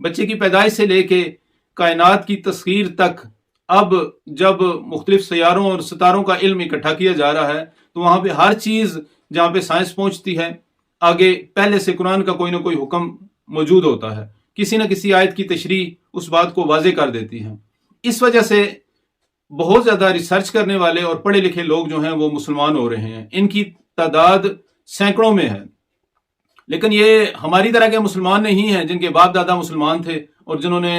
بچے کی پیدائش سے لے کے کائنات کی تسخیر تک اب جب مختلف سیاروں اور ستاروں کا علم اکٹھا کیا جا رہا ہے تو وہاں پہ ہر چیز جہاں پہ سائنس پہنچتی ہے آگے پہلے سے قرآن کا کوئی نہ کوئی حکم موجود ہوتا ہے، کسی نہ کسی آیت کی تشریح اس بات کو واضح کر دیتی ہے۔ اس وجہ سے بہت زیادہ ریسرچ کرنے والے اور پڑھے لکھے لوگ جو ہیں وہ مسلمان ہو رہے ہیں، ان کی تعداد سینکڑوں میں ہے۔ لیکن یہ ہماری طرح کے مسلمان نہیں ہیں جن کے باپ دادا مسلمان تھے اور جنہوں نے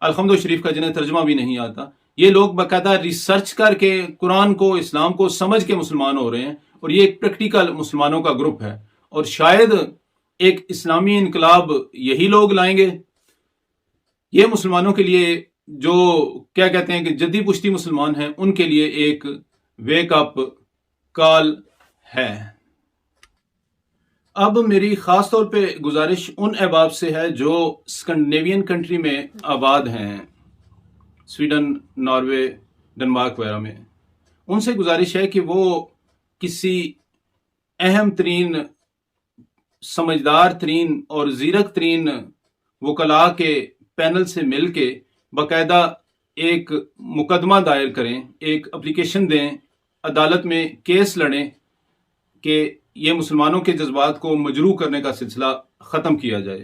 الحمد شریف کا جنہیں ترجمہ بھی نہیں آتا۔ یہ لوگ باقاعدہ ریسرچ کر کے قرآن کو، اسلام کو سمجھ کے مسلمان ہو رہے ہیں، اور یہ ایک پریکٹیکل مسلمانوں کا گروپ ہے، اور شاید ایک اسلامی انقلاب یہی لوگ لائیں گے۔ یہ مسلمانوں کے لیے جو کیا کہتے ہیں کہ جدی پشتی مسلمان ہیں ان کے لیے ایک ویک اپ کال ہے۔ اب میری خاص طور پہ گزارش ان احباب سے ہے جو اسکینڈینیوین کنٹری میں آباد ہیں، سویڈن، ناروے، ڈنمارک وغیرہ میں۔ ان سے گزارش ہے کہ وہ کسی اہم ترین، سمجھدار ترین اور زیرک ترین وکلاء کے پینل سے مل کے باقاعدہ ایک مقدمہ دائر کریں، ایک اپلیکیشن دیں، عدالت میں کیس لڑیں کہ یہ مسلمانوں کے جذبات کو مجروح کرنے کا سلسلہ ختم کیا جائے۔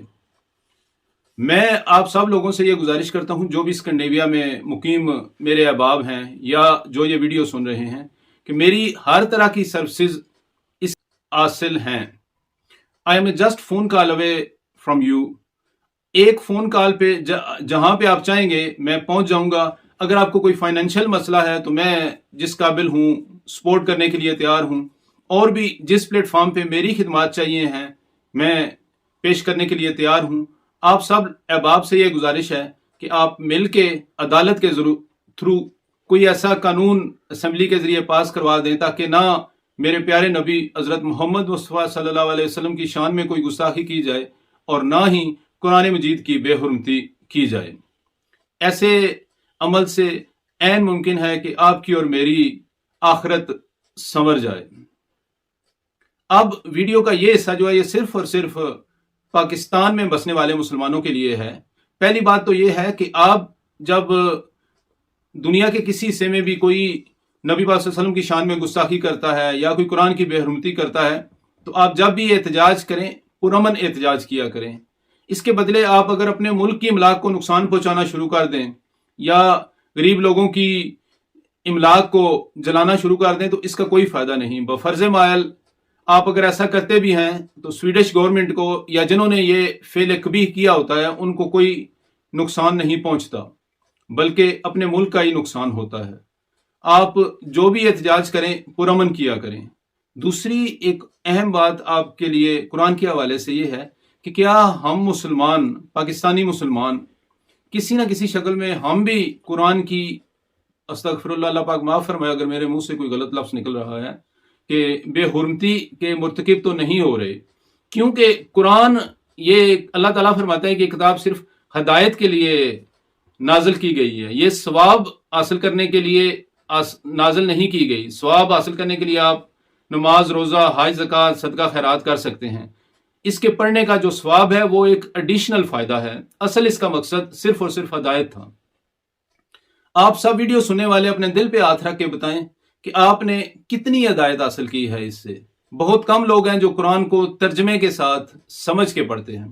میں آپ سب لوگوں سے یہ گزارش کرتا ہوں جو بھی اسکینڈینیویا میں مقیم میرے احباب ہیں یا جو یہ ویڈیو سن رہے ہیں کہ میری ہر طرح کی سروسز اس حاصل ہیں۔ I am just phone call away from you۔ ایک فون کال پہ جہاں پہ آپ چاہیں گے میں پہنچ جاؤں گا۔ اگر آپ کو کوئی فائنینشیل مسئلہ ہے تو میں جس قابل ہوں سپورٹ کرنے کے لیے تیار ہوں، اور بھی جس پلیٹ فارم پہ میری خدمات چاہیے ہیں میں پیش کرنے کے لیے تیار ہوں۔ آپ سب احباب سے یہ گزارش ہے کہ آپ مل کے عدالت کے تھرو کوئی ایسا قانون اسمبلی کے ذریعے پاس کروا دیں تاکہ نہ میرے پیارے نبی حضرت محمد مصطفیٰ صلی اللہ علیہ وسلم کی شان میں کوئی گستاخی کی جائے اور نہ ہی قرآن مجید کی بے حرمتی کی جائے۔ ایسے عمل سے عین ممکن ہے کہ آپ کی اور میری آخرت سنور جائے۔ اب ویڈیو کا یہ حصہ جو ہے یہ صرف اور صرف پاکستان میں بسنے والے مسلمانوں کے لیے ہے۔ پہلی بات تو یہ ہے کہ آپ جب دنیا کے کسی حصے میں بھی کوئی نبی پاک صلی اللہ علیہ وسلم کی شان میں گستاخی کرتا ہے یا کوئی قرآن کی بے حرمتی کرتا ہے تو آپ جب بھی احتجاج کریں پرامن احتجاج کیا کریں۔ اس کے بدلے آپ اگر اپنے ملک کی املاک کو نقصان پہنچانا شروع کر دیں یا غریب لوگوں کی املاک کو جلانا شروع کر دیں تو اس کا کوئی فائدہ نہیں۔ بفرض مائل آپ اگر ایسا کرتے بھی ہیں تو سویڈش گورنمنٹ کو یا جنہوں نے یہ فعل قبیح کیا ہوتا ہے ان کو کوئی نقصان نہیں پہنچتا بلکہ اپنے ملک کا ہی نقصان ہوتا ہے۔ آپ جو بھی احتجاج کریں پرامن کیا کریں۔ دوسری ایک اہم بات آپ کے لیے قرآن کے حوالے سے یہ ہے کہ کیا ہم مسلمان، پاکستانی مسلمان، کسی نہ کسی شکل میں ہم بھی قرآن کی، استغفر اللہ، اللہ پاک معاف فرمائے اگر میرے منہ سے کوئی غلط لفظ نکل رہا ہے، کہ بے حرمتی کے مرتکب تو نہیں ہو رہے؟ کیونکہ قرآن یہ اللہ تعالیٰ فرماتا ہے کہ کتاب صرف ہدایت کے لیے نازل کی گئی ہے، یہ ثواب حاصل کرنے کے لیے نازل نہیں کی گئی۔ ثواب حاصل کرنے کے لیے آپ نماز، روزہ، حج، زکوٰۃ، صدقہ خیرات کر سکتے ہیں۔ اس کے پڑھنے کا جو ثواب ہے وہ ایک ایڈیشنل فائدہ ہے، اصل اس کا مقصد صرف اور صرف ہدایت تھا۔ آپ سب ویڈیو سننے والے اپنے دل پہ ہاتھ رکھ کے بتائیں کہ آپ نے کتنی ہدایت حاصل کی ہے اس سے۔ بہت کم لوگ ہیں جو قرآن کو ترجمے کے ساتھ سمجھ کے پڑھتے ہیں۔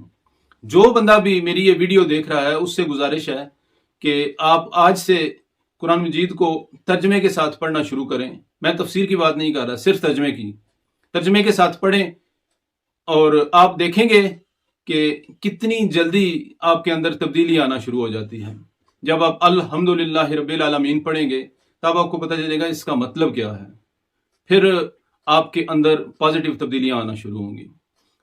جو بندہ بھی میری یہ ویڈیو دیکھ رہا ہے اس سے گزارش ہے کہ آپ آج سے قرآن مجید کو ترجمے کے ساتھ پڑھنا شروع کریں۔ میں تفسیر کی بات نہیں کر رہا، صرف ترجمے کے ساتھ پڑھیں، اور آپ دیکھیں گے کہ کتنی جلدی آپ کے اندر تبدیلی آنا شروع ہو جاتی ہے۔ جب آپ الحمدللہ رب العالمین پڑھیں گے تب آپ کو پتہ چلے گا اس کا مطلب کیا ہے، پھر آپ کے اندر پازیٹیو تبدیلیاں آنا شروع ہوں گی۔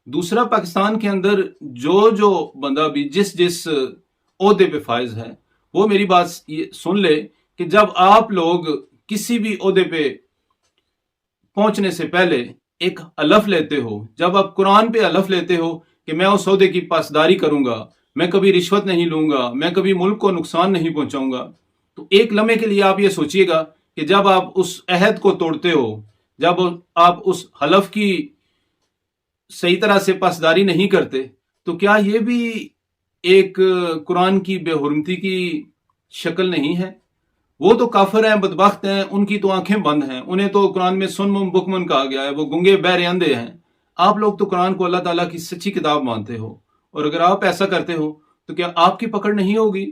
دوسرا، پاکستان کے اندر جو بندہ بھی جس عہدے پہ فائز ہے وہ میری بات سن لے کہ جب آپ لوگ کسی بھی عہدے پہ پہنچنے سے پہلے ایک حلف لیتے ہو، جب آپ قرآن پہ حلف لیتے ہو کہ میں اس عہدے کی پاسداری کروں گا، میں کبھی رشوت نہیں لوں گا، میں کبھی ملک کو نقصان نہیں پہنچاؤں گا، تو ایک لمحے کے لیے آپ یہ سوچئے گا کہ جب آپ اس عہد کو توڑتے ہو، جب آپ اس حلف کی صحیح طرح سے پاسداری نہیں کرتے، تو کیا یہ بھی ایک قرآن کی بے حرمتی کی شکل نہیں ہے. وہ تو کافر ہیں، بدبخت ہیں، ان کی تو آنکھیں بند ہیں، انہیں تو قرآن میں سن بکمن کہا گیا ہے، وہ گنگے بہرے اندھے ہیں. آپ لوگ تو قرآن کو اللہ تعالیٰ کی سچی کتاب مانتے ہو، اور اگر آپ ایسا کرتے ہو تو کیا آپ کی پکڑ نہیں ہوگی؟